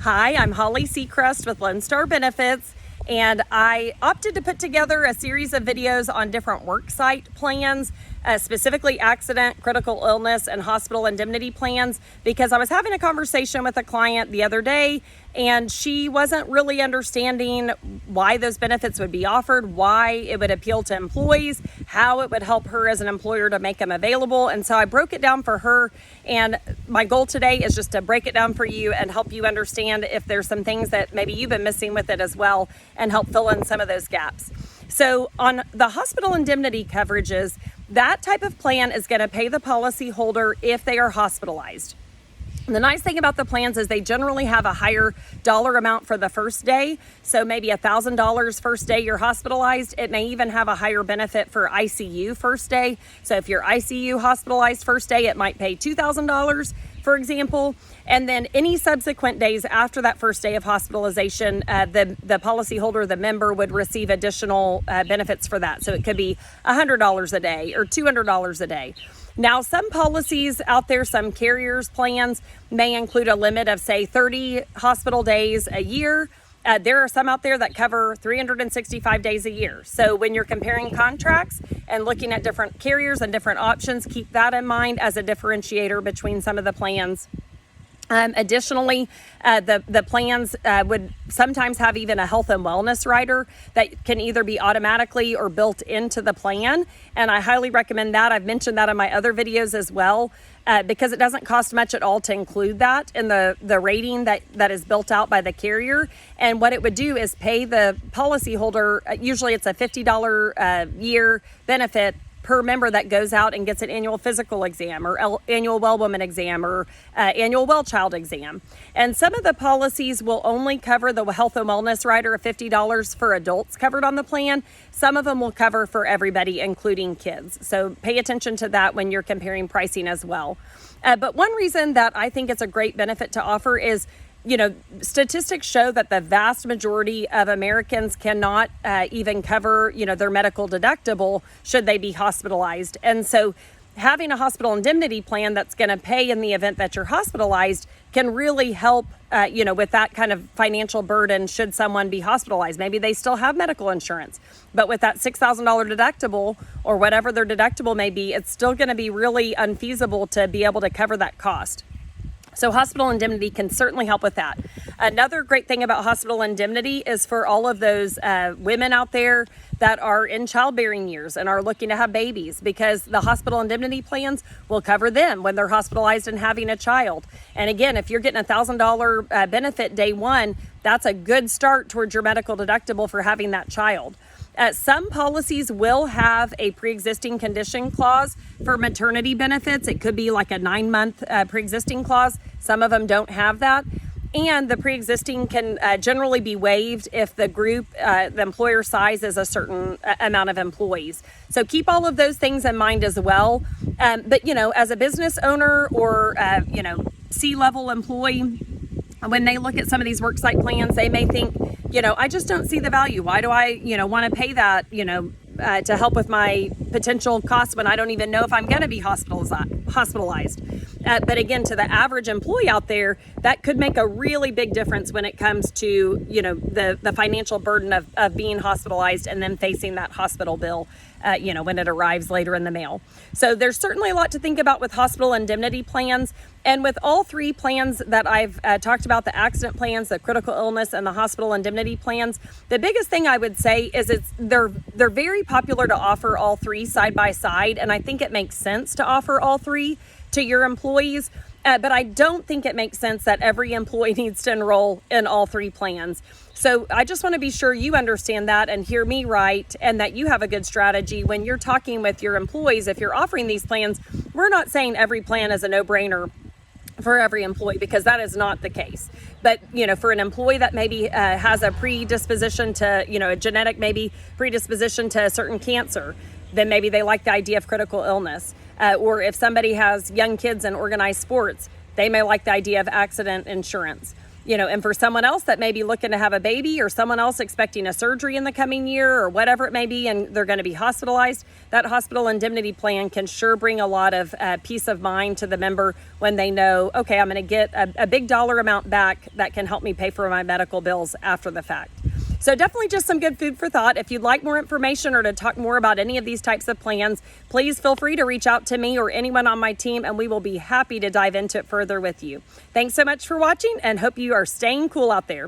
Hi, I'm Holly Seacrest with Lone Star Benefits, and I opted to put together a series of videos on different worksite plans, specifically accident, critical illness, and hospital indemnity plans, because I was having a conversation with a client the other day, and she wasn't really understanding why those benefits would be offered, why it would appeal to employees, how it would help her as an employer to make them available. And so I broke it down for her, and my goal today is just to break it down for you and help you understand if there's some things that maybe you've been missing with it as well, and help fill in some of those gaps. So on the hospital indemnity coverages, that type of plan is going to pay the policyholder if they are hospitalized. The nice thing about the plans is they generally have a higher dollar amount for the first day. So maybe $1,000 first day you're hospitalized. It may even have a higher benefit for ICU first day. So if you're ICU hospitalized first day, it might pay $2,000, for example. And then any subsequent days after that first day of hospitalization, the policyholder, the member, would receive additional benefits for that. So it could be $100 a day or $200 a day. Now, some policies out there, some carriers' plans may include a limit of, say, 30 hospital days a year. There are some out there that cover 365 days a year. So when you're comparing contracts and looking at different carriers and different options, keep that in mind as a differentiator between some of the plans. Additionally, the plans would sometimes have even a health and wellness rider that can either be automatically or built into the plan. And I highly recommend that. I've mentioned that in my other videos as well, because it doesn't cost much at all to include that in the rating that is built out by the carrier. And what it would do is pay the policyholder, usually it's a $50 year benefit per member that goes out and gets an annual physical exam or annual well woman exam or annual well child exam. And some of the policies will only cover the health and wellness rider of $50 for adults covered on the plan. Some of them will cover for everybody, including kids. So pay attention to that when you're comparing pricing as well. But one reason that I think it's a great benefit to offer is, statistics show that the vast majority of Americans cannot even cover, their medical deductible should they be hospitalized. And so having a hospital indemnity plan that's going to pay in the event that you're hospitalized can really help, with that kind of financial burden should someone be hospitalized. Maybe they still have medical insurance, but with that $6,000 deductible or whatever their deductible may be, it's still going to be really unfeasible to be able to cover that cost. So hospital indemnity can certainly help with that. Another great thing about hospital indemnity is for all of those women out there that are in childbearing years and are looking to have babies, because the hospital indemnity plans will cover them when they're hospitalized and having a child. And again, if you're getting $1,000 benefit day one, that's a good start towards your medical deductible for having that child. Some policies will have a pre-existing condition clause for maternity benefits. It could be like a 9-month pre-existing clause. Some of them don't have that. And the pre-existing can generally be waived if the group, the employer size is a certain amount of employees. So keep all of those things in mind as well. But, as a business owner or, C-level employee, when they look at some of these worksite plans, they may think, I just don't see the value. Why do I, want to pay that, to help with my potential costs when I don't even know if I'm going to be hospitalized. But again, to the average employee out there, that could make a really big difference when it comes to, the financial burden of being hospitalized and then facing that hospital bill, when it arrives later in the mail. So there's certainly a lot to think about with hospital indemnity plans. And with all three plans that I've talked about, the accident plans, the critical illness, and the hospital indemnity plans, the biggest thing I would say is they're very popular to offer all three side by side. And I think it makes sense to offer all three to your employees. But I don't think it makes sense that every employee needs to enroll in all three plans. So I just want to be sure you understand that and hear me right, and that you have a good strategy when you're talking with your employees. If you're offering these plans, we're not saying every plan is a no-brainer for every employee, because that is not the case. But, for an employee that maybe has a predisposition to, a genetic maybe predisposition to a certain cancer, then maybe they like the idea of critical illness. Or if somebody has young kids in organized sports, they may like the idea of accident insurance. And for someone else that may be looking to have a baby, or someone else expecting a surgery in the coming year, or whatever it may be, and they're going to be hospitalized, that hospital indemnity plan can sure bring a lot of peace of mind to the member when they know, okay, I'm going to get a big dollar amount back that can help me pay for my medical bills after the fact. So definitely just some good food for thought. If you'd like more information or to talk more about any of these types of plans, please feel free to reach out to me or anyone on my team, and we will be happy to dive into it further with you. Thanks so much for watching, and hope you are staying cool out there.